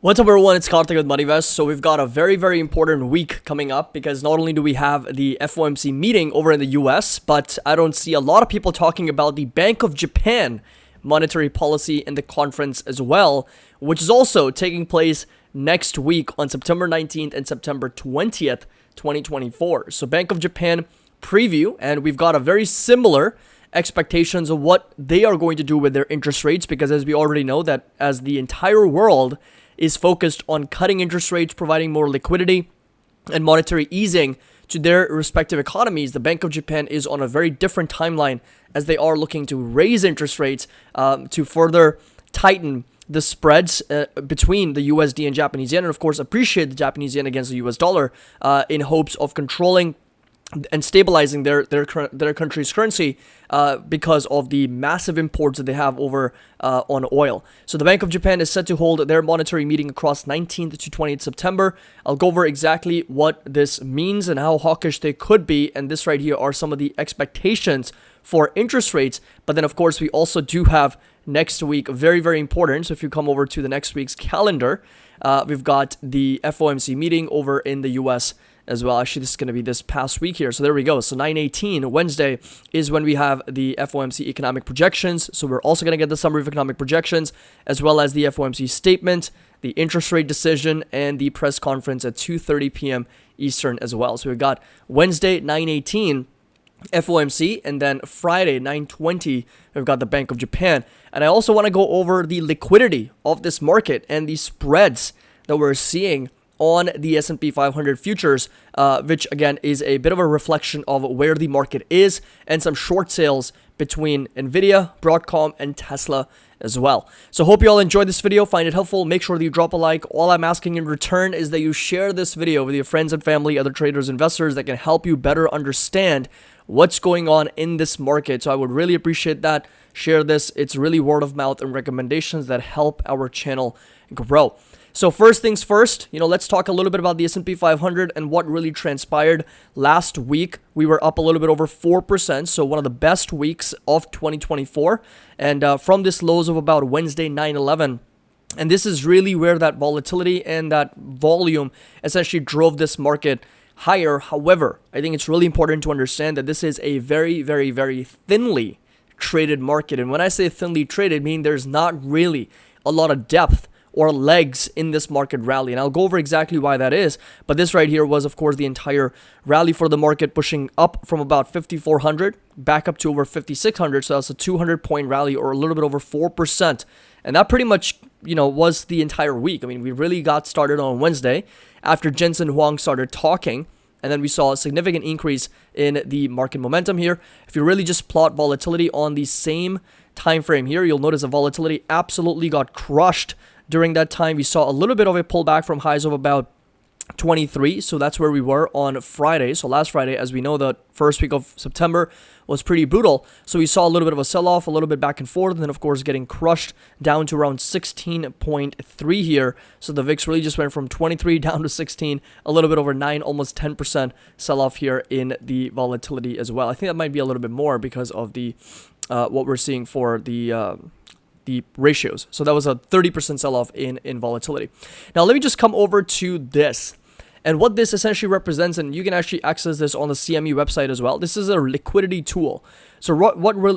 What's up, everyone? It's Karthik with MoneyVest. So we've got a very important week coming up because not only do we have the FOMC meeting over in the US, but I don't see a lot of people talking about the Bank of Japan monetary policy in the conference as well, which is also taking place next week on September 19th and September 20th, 2024. So Bank of Japan preview, and we've got a very similar expectations of what they are going to do with their interest rates, because as we already know that as the entire world is focused on cutting interest rates, providing more liquidity and monetary easing to their respective economies, the Bank of Japan is on a very different timeline as they are looking to raise interest rates to further tighten the spreads between the USD and Japanese yen, and of course appreciate the Japanese yen against the US dollar in hopes of controlling and stabilizing their country's currency because of the massive imports that they have over on oil. So the Bank of Japan is set to hold their monetary meeting across 19th to 20th September. I'll go over exactly what this means and how hawkish they could be, and this right here are some of the expectations for interest rates. But then of course we also do have next week very important. So if you come over to the next week's calendar, we've got the FOMC meeting over in the US as well. Actually, this is going to be this past week here. So there we go. So 9/18, Wednesday, is when we have the FOMC economic projections. So we're also going to get the summary of economic projections, as well as the FOMC statement, the interest rate decision, and the press conference at 2:30 p.m. Eastern as well. So we've got Wednesday, 9/18, FOMC, and then Friday, 9/20, we've got the Bank of Japan. And I also want to go over the liquidity of this market and the spreads that we're seeing on the S&P 500 futures, which again is a bit of a reflection of where the market is, and some short sales between Nvidia, Broadcom, and Tesla as well. So hope you all enjoyed this video, find it helpful. Make sure that you drop a like. All I'm asking in return is that you share this video with your friends and family, other traders, investors that can help you better understand what's going on in this market. So I would really appreciate that. Share this. It's really word of mouth and recommendations that help our channel grow. So first things first, let's talk a little bit about the S&P 500 and what really transpired last week. We were up a little bit over 4%, so one of the best weeks of 2024. And from this lows of about Wednesday, 9/11, and this is really where that volatility and that volume essentially drove this market higher. However, I think it's really important to understand that this is a very thinly traded market. And when I say thinly traded, I mean there's not really a lot of depth or legs in this market rally. And I'll go over exactly why that is. But this right here was, of course, the entire rally for the market, pushing up from about 5,400 back up to over 5,600. So that's a 200-point rally, or a little bit over 4%. And that pretty much, was the entire week. I mean, we really got started on Wednesday after Jensen Huang started talking. And then we saw a significant increase in the market momentum here. If you really just plot volatility on the same time frame here, you'll notice the volatility absolutely got crushed. During that time, we saw a little bit of a pullback from highs of about 23. So that's where we were on Friday. So last Friday, as we know, the first week of September was pretty brutal. So we saw a little bit of a sell-off, a little bit back and forth, and then of course getting crushed down to around 16.3 here. So the VIX really just went from 23 down to 16, a little bit over 9, almost 10% sell-off here in the volatility as well. I think that might be a little bit more because of the what we're seeing for the ratios. So that was a 30% sell-off in volatility. Now let me just come over to this and what this essentially represents, and you can actually access this on the CME website as well. This is a liquidity tool. So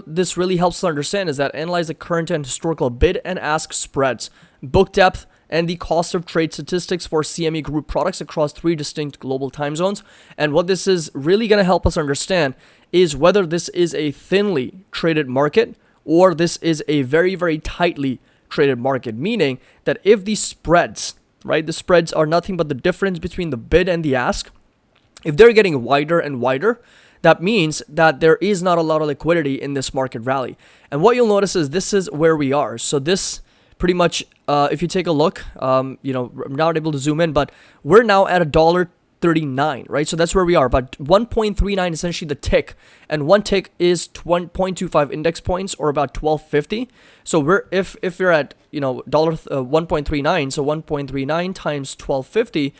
this really helps us understand is that analyze the current and historical bid and ask spreads, book depth, and the cost of trade statistics for CME group products across 3 distinct global time zones. And what this is really going to help us understand is whether this is a thinly traded market or this is a very tightly traded market, meaning that if the spreads, right, the spreads are nothing but the difference between the bid and the ask, if they're getting wider and wider, that means that there is not a lot of liquidity in this market rally. And what you'll notice is this is where we are. So this pretty much, if you take a look, I'm not able to zoom in, but we're now at $1.39, right? So that's where we are, but 1.39 essentially the tick, and one tick is 0.25 index points, or about 1250. So we're if you're at $1.39, so 1.39 times 1250,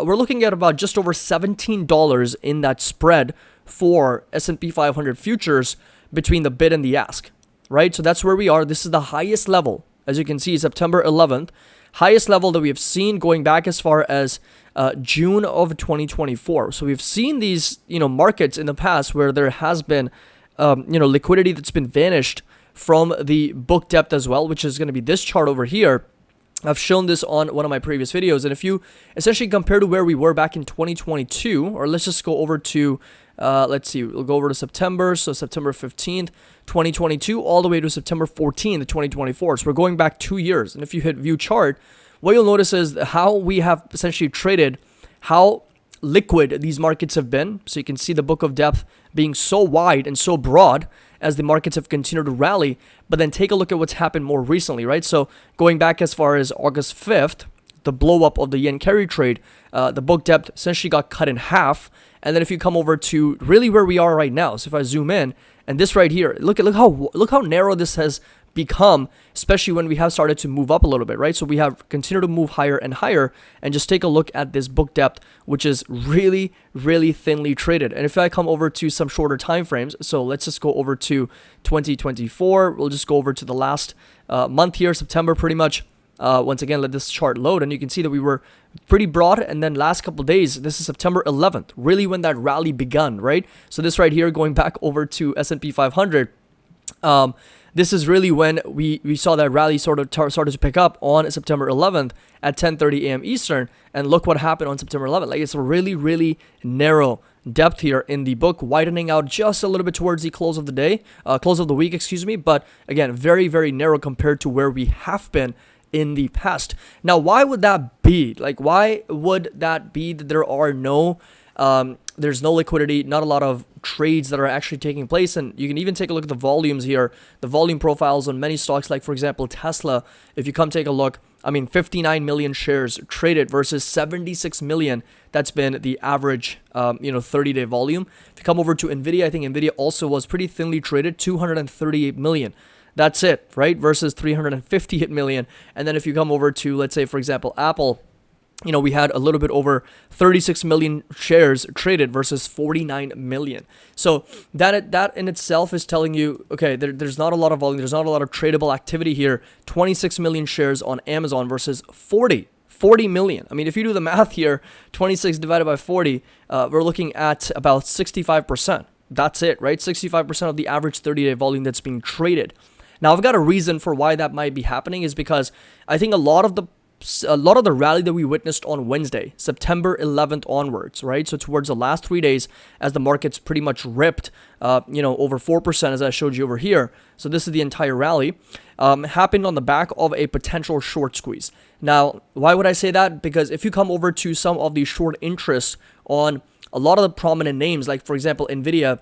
we're looking at about just over $17 in that spread for S&P 500 futures between the bid and the ask, right? So that's where we are. This is the highest level as you can see, September 11th, highest level that we have seen going back as far as June of 2024. So we've seen these, markets in the past where there has been, liquidity that's been vanished from the book depth as well, which is going to be this chart over here. I've shown this on one of my previous videos, and if you essentially compare to where we were back in 2022, or let's just go over to, let's see, we'll go over to September, so September 15th, 2022, all the way to September 14th, 2024. So we're going back 2 years, and if you hit view chart, what you'll notice is how we have essentially traded, how liquid these markets have been. So you can see the book of depth being so wide and so broad as the markets have continued to rally. But then take a look at what's happened more recently, right? So going back as far as August 5th, the blow up of the yen carry trade, the book depth essentially got cut in half. And then if you come over to really where we are right now, so if I zoom in, and this right here, look how narrow this has become, especially when we have started to move up a little bit, right? So we have continued to move higher and higher, and just take a look at this book depth, which is really, really thinly traded. And if I come over to some shorter time frames, so let's just go over to 2024, we'll just go over to the last month here, September pretty much. Once again, let this chart load, and you can see that we were pretty broad, and then last couple days, this is September 11th, really when that rally begun, right? So this right here, going back over to S&P 500, this is really when we saw that rally sort of started to pick up on September 11th at 10:30 a.m. Eastern, and look what happened on September 11th. Like, it's a really, really narrow depth here in the book, widening out just a little bit towards the close of the day, close of the week, excuse me. But again, very, very narrow compared to where we have been in the past. Now, why would that be? Like, why would that be that there are no there's no liquidity, not a lot of trades that are actually taking place? And you can even take a look at the volumes here, the volume profiles on many stocks, like for example Tesla. If you come take a look, 59 million shares traded versus 76 million. That's been the average 30-day volume. If you come over to Nvidia, I think Nvidia also was pretty thinly traded, 238 million. That's it, right? Versus 358 million. And then if you come over to, let's say, for example, Apple, we had a little bit over 36 million shares traded versus 49 million. So that in itself is telling you, okay, there's not a lot of volume, there's not a lot of tradable activity here. 26 million shares on Amazon versus 40 million. If you do the math here, 26 divided by 40, we're looking at about 65%. That's it, right? 65% of the average 30-day volume that's being traded. Now, I've got a reason for why that might be happening, is because I think a lot of the rally that we witnessed on Wednesday, September 11th onwards, right? So towards the last 3 days, as the markets pretty much ripped, over 4%, as I showed you over here. So this is the entire rally, happened on the back of a potential short squeeze. Now, why would I say that? Because if you come over to some of the short interests on a lot of the prominent names, like for example, Nvidia,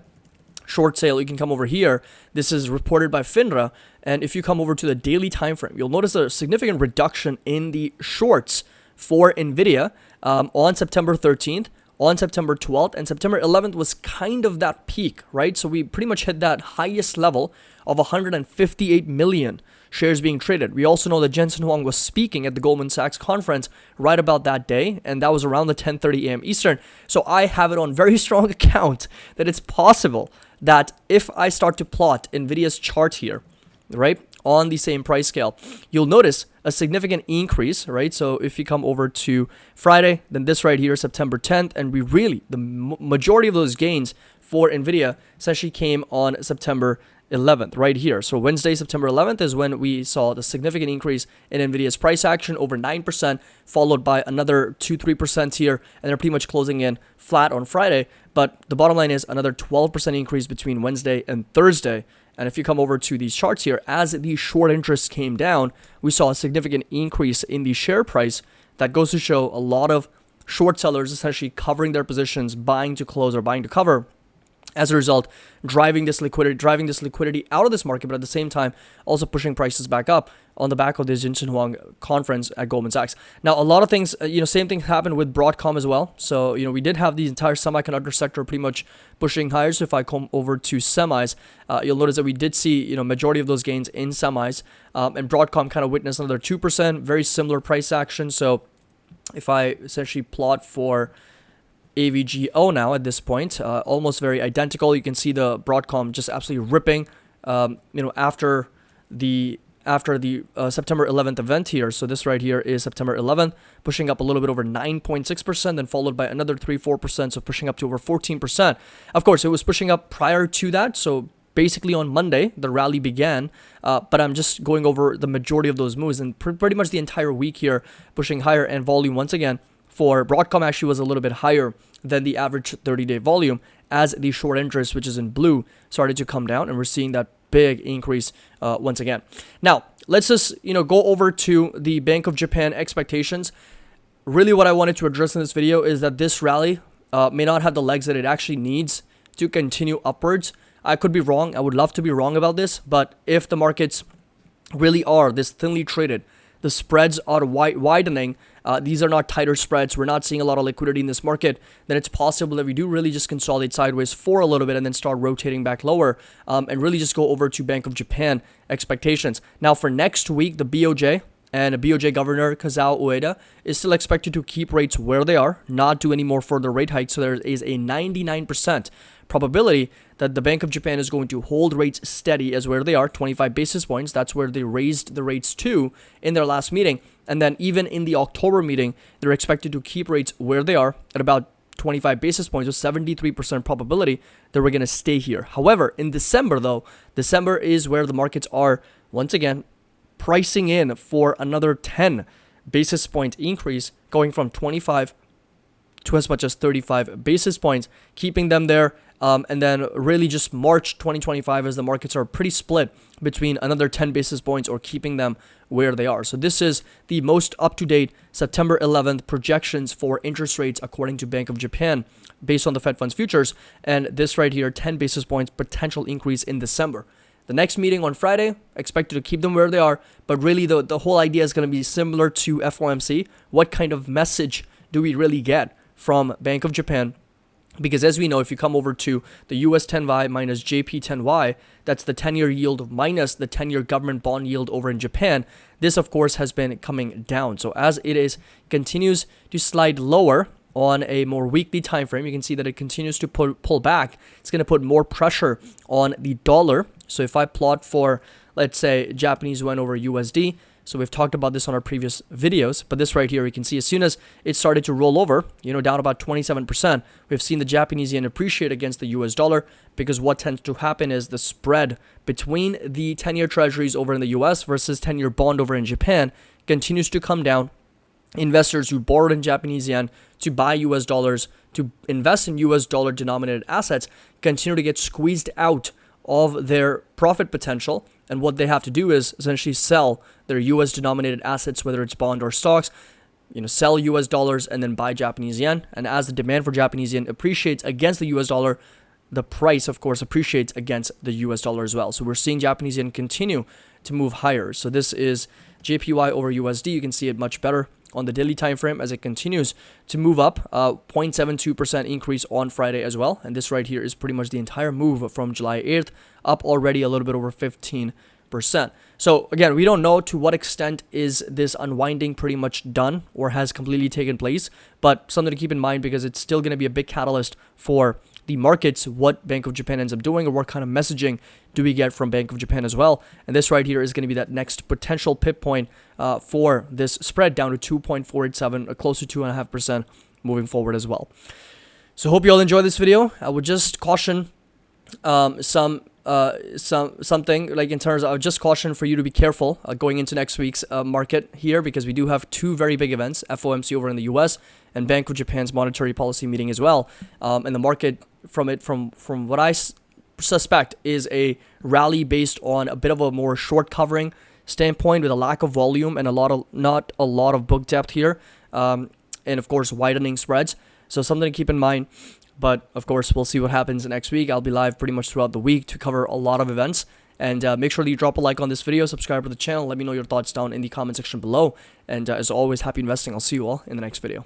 short sale, you can come over here. This is reported by FINRA, and if you come over to the daily time frame, you'll notice a significant reduction in the shorts for Nvidia on September 13th, on September 12th, and September 11th was kind of that peak, right? So we pretty much hit that highest level of 158 million shares being traded. We also know that Jensen Huang was speaking at the Goldman Sachs conference right about that day, and that was around the 10:30 a.m. Eastern. So I have it on very strong account that it's possible that if I start to plot Nvidia's chart here, right, on the same price scale, you'll notice a significant increase, right? So if you come over to Friday, then this right here, September 10th, and the majority of those gains for Nvidia essentially came on September 11th, right here. So Wednesday, September 11th is when we saw the significant increase in Nvidia's price action, over 9%, followed by another 2-3% here, and they're pretty much closing in flat on Friday. But the bottom line is another 12% increase between Wednesday and Thursday. And if you come over to these charts here, as the short interest came down, we saw a significant increase in the share price. That goes to show a lot of short sellers essentially covering their positions, buying to close or buying to cover. As a result, driving this liquidity out of this market, but at the same time, also pushing prices back up on the back of this Jensen Huang conference at Goldman Sachs. Now, a lot of things, same thing happened with Broadcom as well. So, we did have the entire semiconductor sector pretty much pushing higher. So if I come over to semis, you'll notice that we did see, majority of those gains in semis, and Broadcom kind of witnessed another 2%, very similar price action. So if I essentially plot for AVGO now at this point, almost very identical. You can see the Broadcom just absolutely ripping, after the after the September 11th event here. So this right here is September 11th, pushing up a little bit over 9.6%, then followed by another 3-4%, so pushing up to over 14%. Of course, it was pushing up prior to that, so basically on Monday, the rally began, but I'm just going over the majority of those moves, and pretty much the entire week here, pushing higher, and volume once again for Broadcom actually was a little bit higher than the average 30-day volume, as the short interest, which is in blue, started to come down, and we're seeing that big increase once again. Now, let's just go over to the Bank of Japan expectations. Really what I wanted to address in this video is that this rally may not have the legs that it actually needs to continue upwards. I could be wrong. I would love to be wrong about this, but if the markets really are this thinly traded, the spreads are widening, these are not tighter spreads, we're not seeing a lot of liquidity in this market, then it's possible that we do really just consolidate sideways for a little bit and then start rotating back lower, and really just go over to Bank of Japan expectations. Now for next week, the BOJ and BOJ Governor Kazuo Ueda is still expected to keep rates where they are, not do any more further rate hikes. So there is a 99% probability that the Bank of Japan is going to hold rates steady as where they are, 25 basis points. That's where they raised the rates to in their last meeting. And then even in the October meeting, they're expected to keep rates where they are at about 25 basis points, with 73% probability that we're going to stay here. However, in December though, December is where the markets are once again pricing in for another 10 basis point increase, going from 25 to as much as 35 basis points, keeping them there. And then really just March 2025, as the markets are pretty split between another 10 basis points or keeping them where they are. So this is the most up-to-date September 11th projections for interest rates according to Bank of Japan based on the Fed Funds futures. And this right here, 10 basis points potential increase in December. The next meeting on Friday, expected to keep them where they are, but really the whole idea is going to be similar to FOMC. What kind of message do we really get from Bank of Japan? Because as we know, if you come over to the US 10Y minus JP 10Y, that's the 10-year yield minus the 10-year government bond yield over in Japan. This, of course, has been coming down. So as it continues to slide lower on a more weekly time frame, you can see that it continues to pull back. It's going to put more pressure on the dollar. So if I plot for, let's say, Japanese yen over USD, so we've talked about this on our previous videos, but this right here, you can see as soon as it started to roll over, down about 27%, we've seen the Japanese yen appreciate against the US dollar, because what tends to happen is the spread between the 10-year treasuries over in the US versus 10-year bond over in Japan continues to come down. Investors who borrowed in Japanese yen to buy US dollars, to invest in US dollar denominated assets, continue to get squeezed out of their profit potential, and what they have to do is essentially sell their US denominated assets, whether it's bond or stocks, sell US dollars and then buy Japanese yen. And as the demand for Japanese yen appreciates against the US dollar, the price, of course, appreciates against the US dollar as well. So we're seeing Japanese yen continue to move higher. So this is JPY over USD. You can see it much better on the daily time frame as it continues to move up, 0.72% increase on Friday as well. And this right here is pretty much the entire move from July 8th, up already a little bit over 15%. So again, we don't know to what extent is this unwinding pretty much done or has completely taken place, but something to keep in mind, because it's still going to be a big catalyst for the markets, what Bank of Japan ends up doing, or what kind of messaging do we get from Bank of Japan as well. And this right here is going to be that next potential pip point for this spread down to 2.487, close to 2.5% moving forward as well. So hope you all enjoyed this video. I would just caution something like in terms of, I would just caution for you to be careful going into next week's market here, because we do have two very big events, FOMC over in the US and Bank of Japan's monetary policy meeting as well. And the market from what I suspect is a rally based on a bit of a more short covering standpoint, with a lack of volume and not a lot of book depth here, and of course widening spreads. So something to keep in mind. But of course, we'll see what happens next week. I'll be live pretty much throughout the week to cover a lot of events. And make sure that you drop a like on this video, subscribe to the channel, let me know your thoughts down in the comment section below. And as always, happy investing. I'll see you all in the next video.